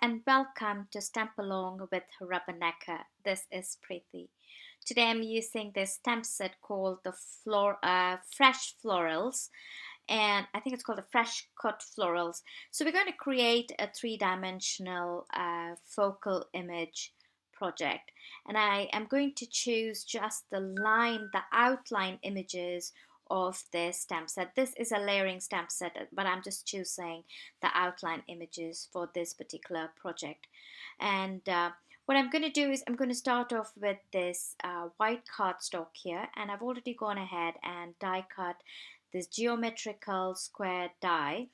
and welcome to Stamp Along with Rubbernecker. This is Preeti. Today I'm using this stamp set called the Fresh Florals, and I think it's called the Fresh Cut Florals. So we're going to create a three-dimensional focal image project, and I am going to choose just the outline images of this stamp set. This is a layering stamp set, but I'm just choosing the outline images for this particular project. And what I'm going to do is I'm going to start off with this white cardstock here, and I've already gone ahead and die cut this geometrical square die,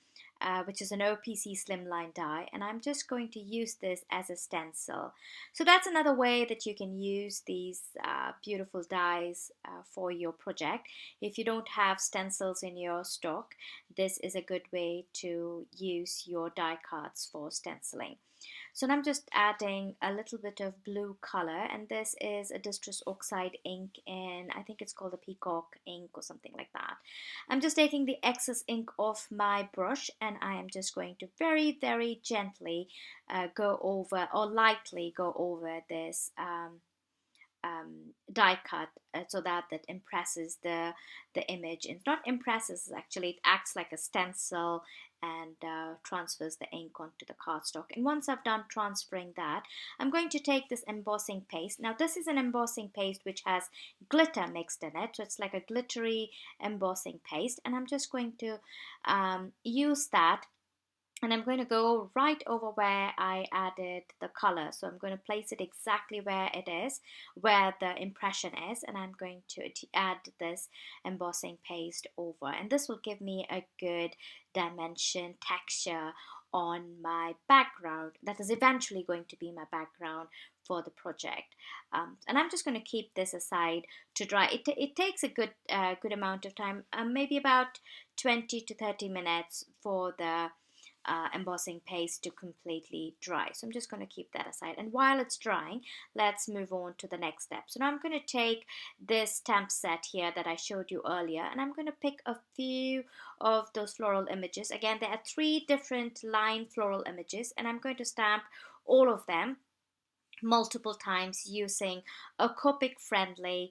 which is an OPC Slimline die, and I'm just going to use this as a stencil. So that's another way that you can use these beautiful dies for your project. If you don't have stencils in your stock, this is a good way to use your die cards for stenciling. So now I'm just adding a little bit of blue color, and this is a Distress Oxide ink, and I think it's called a Peacock ink or something like that. I'm just taking the excess ink off my brush, and I am just going to very, very gently go over, or lightly go over this die cut so that impresses the image. It's not impresses, actually it acts like a stencil and transfers the ink onto the cardstock. And once I've done transferring that, I'm going to take this embossing paste. Now this is an embossing paste which has glitter mixed in it, so it's like a glittery embossing paste, and I'm just going to use that, and I'm going to go right over where I added the color. So I'm going to place it exactly where it is, where the impression is, and I'm going to add this embossing paste over, and this will give me a good dimension texture on my background that is eventually going to be my background for the project. And I'm just going to keep this aside to dry. It takes a good amount of time, maybe about 20 to 30 minutes for the embossing paste to completely dry. So I'm just going to keep that aside, and while it's drying, let's move on to the next step. So now I'm going to take this stamp set here that I showed you earlier, and I'm going to pick a few of those floral images. Again, there are 3 different line floral images, and I'm going to stamp all of them multiple times using a Copic friendly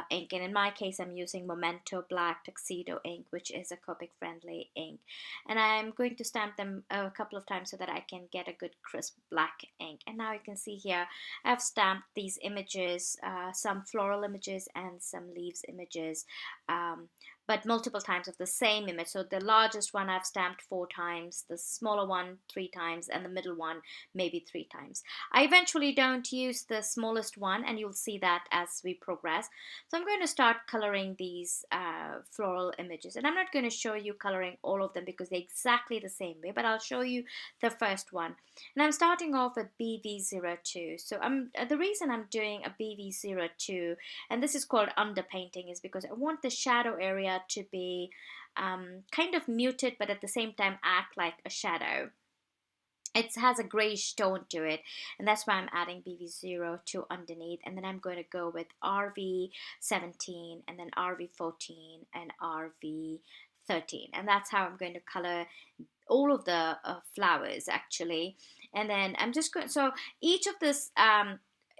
ink, and in my case I'm using Memento Black Tuxedo ink, which is a Copic friendly ink, and I'm going to stamp them a couple of times so that I can get a good crisp black ink. And now you can see here I've stamped these images, some floral images and some leaves images, but multiple times of the same image. So the largest one I've stamped 4 times, the smaller one 3 times, and the middle one maybe 3 times. I eventually don't use the smallest one, and you'll see that as we progress. So I'm going to start coloring these floral images, and I'm not going to show you coloring all of them because they're exactly the same way, but I'll show you the first one. And I'm starting off with BV02. So the reason I'm doing a BV02, and this is called underpainting, is because I want the shadow area to be kind of muted, but at the same time act like a shadow. It has a grayish tone to it, and that's why I'm adding BV02 underneath, and then I'm going to go with RV17 and then RV14 and RV13, and that's how I'm going to color all of the flowers actually. And then I'm just going, so each of this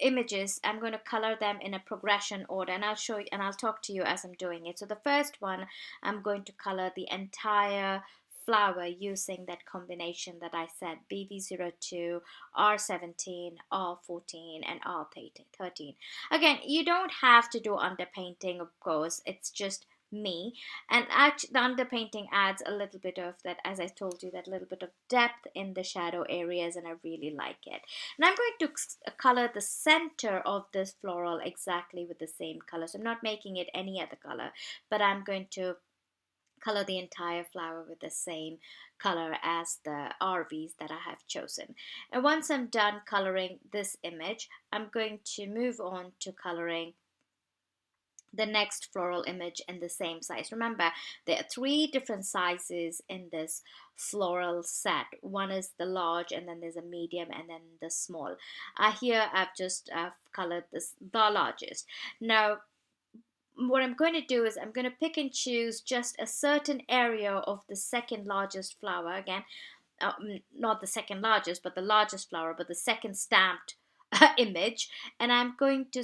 images I'm going to color them in a progression order, and I'll show you and I'll talk to you as I'm doing it. So the first one I'm going to color the entire flower using that combination that I said, BV02, R17, R14 and R13. Again, you don't have to do underpainting, of course, it's just me, and actually the underpainting adds a little bit of that, as I told you, that little bit of depth in the shadow areas, and I really like it. And I'm going to color the center of this floral exactly with the same color, so I'm not making it any other color, but I'm going to color the entire flower with the same color as the RVs that I have chosen. And once I'm done coloring this image, I'm going to move on to coloring the next floral image in the same size. Remember, there are 3 different sizes in this floral set. One is the large, and then there's a medium, and then the small. Here I've just colored the largest. Now what I'm going to do is I'm going to pick and choose just a certain area of the second largest flower. Again, not the second largest, but the largest flower, but the second stamped image. And I'm going to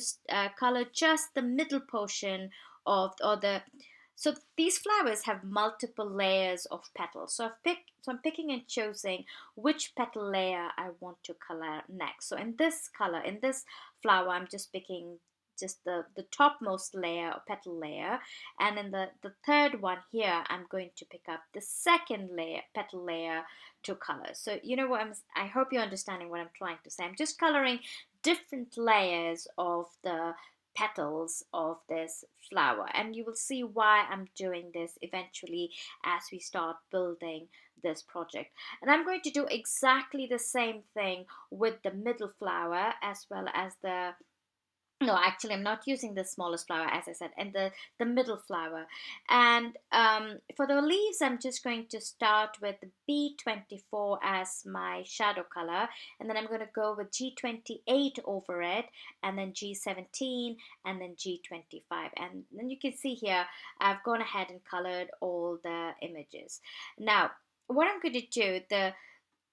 color just the middle portion of, or the, so these flowers have multiple layers of petals. So I'm picking and choosing which petal layer I want to color next. So in this color, in this flower, I'm just picking just the topmost layer or petal layer, and in the third one here, I'm going to pick up the second layer, petal layer, to color. So you know what I hope you're understanding what I'm trying to say. I'm just coloring different layers of the petals of this flower, and you will see why I'm doing this eventually as we start building this project. And I'm going to do exactly the same thing with the middle flower as well as the, no, actually I'm not using the smallest flower, as I said, and the middle flower. And for the leaves, I'm just going to start with B24 as my shadow color, and then I'm going to go with G28 over it, and then G17, and then G25. And then you can see here I've gone ahead and colored all the images. Now what I'm going to do, the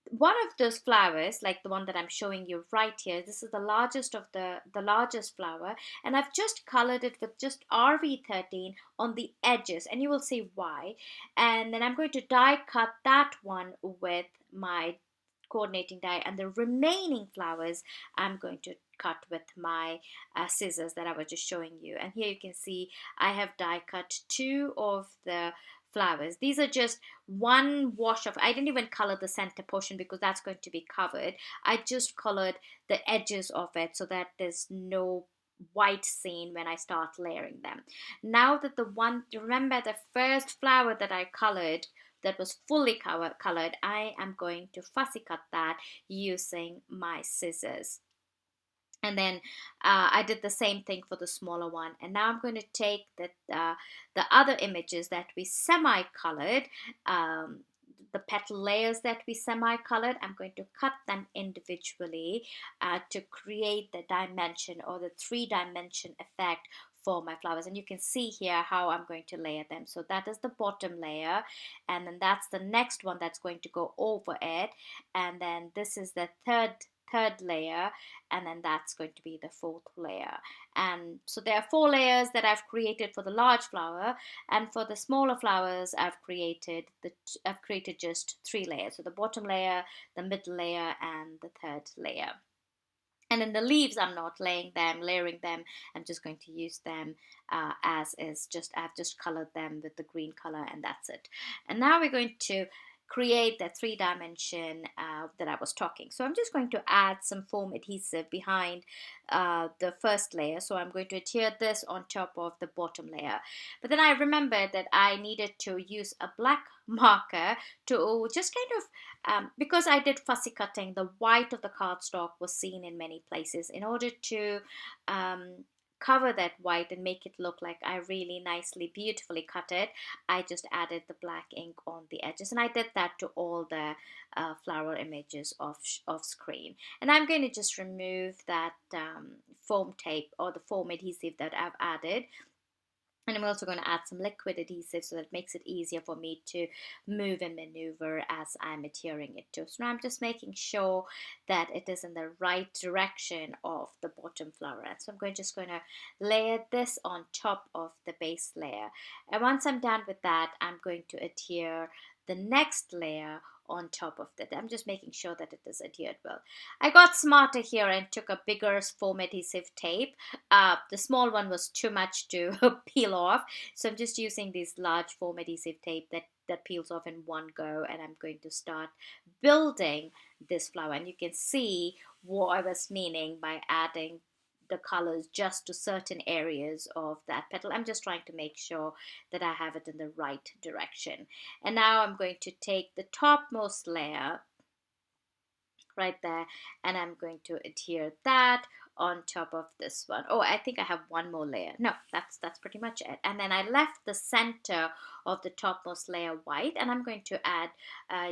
one of those flowers, like the one that I'm showing you right here, this is the largest of the largest flower, and I've just colored it with just RV13 on the edges, and you will see why. And then I'm going to die cut that one with my coordinating die, and the remaining flowers I'm going to cut with my scissors that I was just showing you. And here you can see I have die cut two of the flowers. These are just one wash of, I didn't even color the center portion because that's going to be covered. I just colored the edges of it so that there's no white scene when I start layering them. Now that the one, remember the first flower that I colored that was fully colored, I am going to fussy cut that using my scissors. And then I did the same thing for the smaller one. And now I'm going to take the other images that we semi-colored, the petal layers that we semi-colored. I'm going to cut them individually to create the dimension or the three-dimension effect for my flowers. And you can see here how I'm going to layer them. So that is the bottom layer, and then that's the next one that's going to go over it, and then this is the third layer, and then that's going to be the fourth layer. And so there are four layers that I've created for the large flower, and for the smaller flowers I've created just three layers. So the bottom layer, the middle layer, and the third layer. And in the leaves, I'm not layering them. I'm just going to use them as is. I've just colored them with the green color, and that's it. And now we're going to create that three dimension that I was talking. So I'm just going to add some foam adhesive behind the first layer. So I'm going to adhere this on top of the bottom layer. But then I remembered that I needed to use a black marker to just kind of, because I did fussy cutting, the white of the cardstock was seen in many places. In order to cover that white and make it look like I really nicely, beautifully cut it, I just added the black ink on the edges, and I did that to all the flower images off screen. And I'm going to just remove that foam tape or the foam adhesive that I've added. And I'm also going to add some liquid adhesive so that it makes it easier for me to move and maneuver as I'm adhering it to. So now I'm just making sure that it is in the right direction of the bottom flower. So I'm just going to layer this on top of the base layer. And once I'm done with that, I'm going to adhere the next layer on top of that. I'm just making sure that it is adhered well. I got smarter here and took a bigger foam adhesive tape. The small one was too much to peel off, so I'm just using this large foam adhesive tape that peels off in one go, and I'm going to start building this flower. And you can see what I was meaning by adding the colors just to certain areas of that petal. I'm just trying to make sure that I have it in the right direction. And now I'm going to take the topmost layer right there, and I'm going to adhere that on top of this one. Oh, I think I have one more layer. No, that's pretty much it. And then I left the center of the topmost layer white, and I'm going to add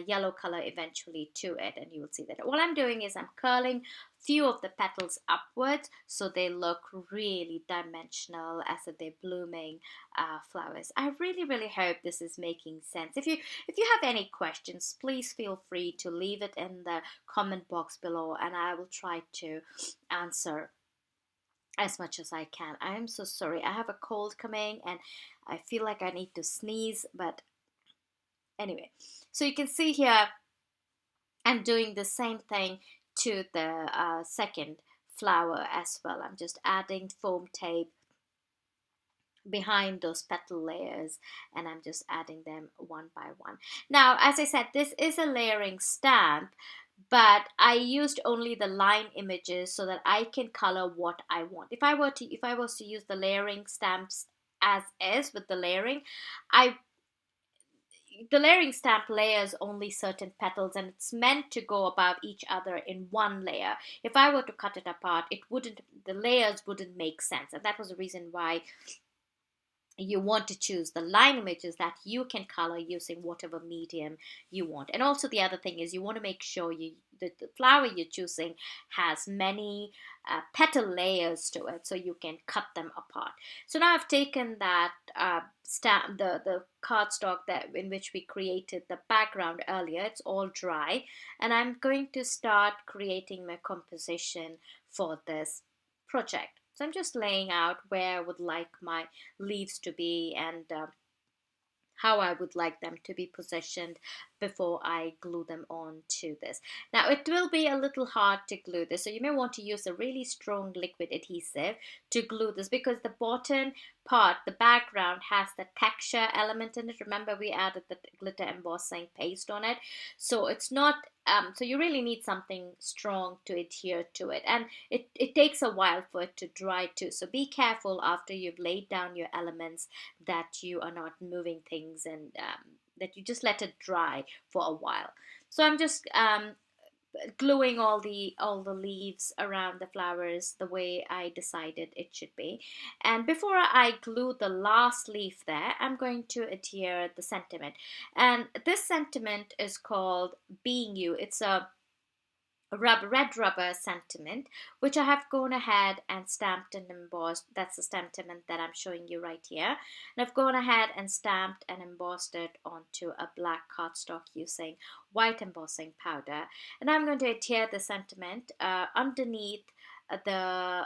yellow color eventually to it, and you will see that. What I'm doing is I'm curling few of the petals upwards, so they look really dimensional, as if they're blooming flowers. I really hope this is making sense. If you have any questions, please feel free to leave it in the comment box below, and I will try to answer as much as I can. I am so sorry. I have a cold coming and I feel like I need to sneeze, but anyway. So you can see here I'm doing the same thing to the second flower as well. I'm just adding foam tape behind those petal layers, and I'm just adding them one by one. Now, as I said, this is a layering stamp, but I used only the line images so that I can color what I want. If I was to use the layering stamps as is with the layering, the layering stamp layers only certain petals, and it's meant to go above each other in one layer. If I were to cut it apart, the layers wouldn't make sense, and that was the reason why you want to choose the line images that you can color using whatever medium you want. And also the other thing is you want to make sure the flower you're choosing has many petal layers to it, so you can cut them apart. So now I've taken that stamp, the cardstock that in which we created the background earlier. It's all dry, and I'm going to start creating my composition for this project. So I'm just laying out where I would like my leaves to be, and how I would like them to be positioned before I glue them on to this. Now it will be a little hard to glue this, so you may want to use a really strong liquid adhesive to glue this, because the bottom part, the background, has the texture element in it. Remember, we added the glitter embossing paste on it, so it's not so you really need something strong to adhere to it, and it takes a while for it to dry too. So be careful after you've laid down your elements that you are not moving things, and that you just let it dry for a while. So I'm just gluing all the leaves around the flowers the way I decided it should be. And before I glue the last leaf there, I'm going to adhere the sentiment, and this sentiment is called Being You. It's a red rubber sentiment, which I have gone ahead and stamped and embossed. That's the sentiment that I'm showing you right here, and I've gone ahead and stamped and embossed it onto a black cardstock using white embossing powder. And I'm going to adhere the sentiment underneath the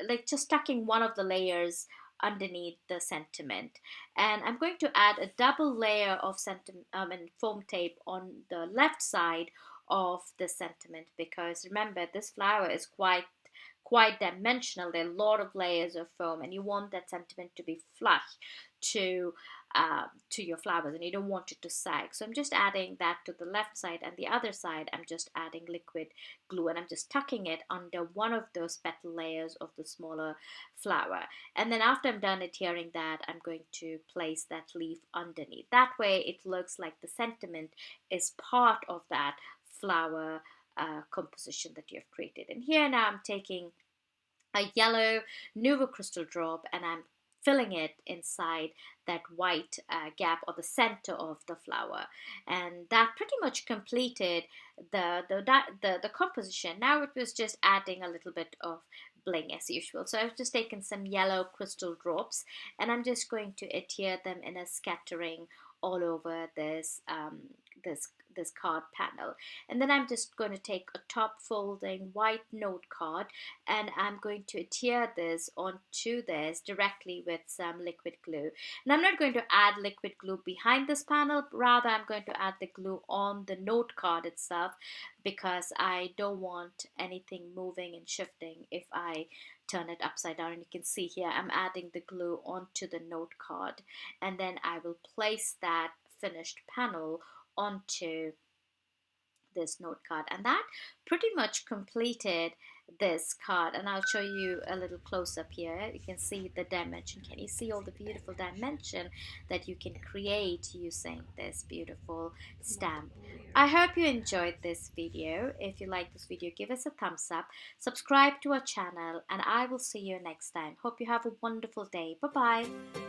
like just tucking one of the layers underneath the sentiment, and I'm going to add a double layer of and foam tape on the left side of the sentiment, because remember, this flower is quite dimensional. There are a lot of layers of foam, and you want that sentiment to be flush to your flowers, and you don't want it to sag. So I'm just adding that to the left side, and the other side I'm just adding liquid glue, and I'm just tucking it under one of those petal layers of the smaller flower. And then after I'm done adhering that, I'm going to place that leaf underneath. That way it looks like the sentiment is part of that flower composition that you have created. And here now I'm taking a yellow Nuvo crystal drop, and I'm filling it inside that white gap, or the center of the flower, and that pretty much completed the composition. Now it was just adding a little bit of bling as usual. So I've just taken some yellow crystal drops, and I'm just going to adhere them in a scattering all over this card panel. And then I'm just going to take a top folding white note card, and I'm going to adhere this onto this directly with some liquid glue. And I'm not going to add liquid glue behind this panel, rather I'm going to add the glue on the note card itself, because I don't want anything moving and shifting if I turn it upside down. And you can see here I'm adding the glue onto the note card, and then I will place that finished panel onto this note card, and that pretty much completed this card. And I'll show you a little close up here. You can see the dimension. Can you see all the beautiful dimension that you can create using this beautiful stamp? I hope you enjoyed this video. If you like this video, give us a thumbs up, subscribe to our channel, and I will see you next time. Hope you have a wonderful day. Bye bye.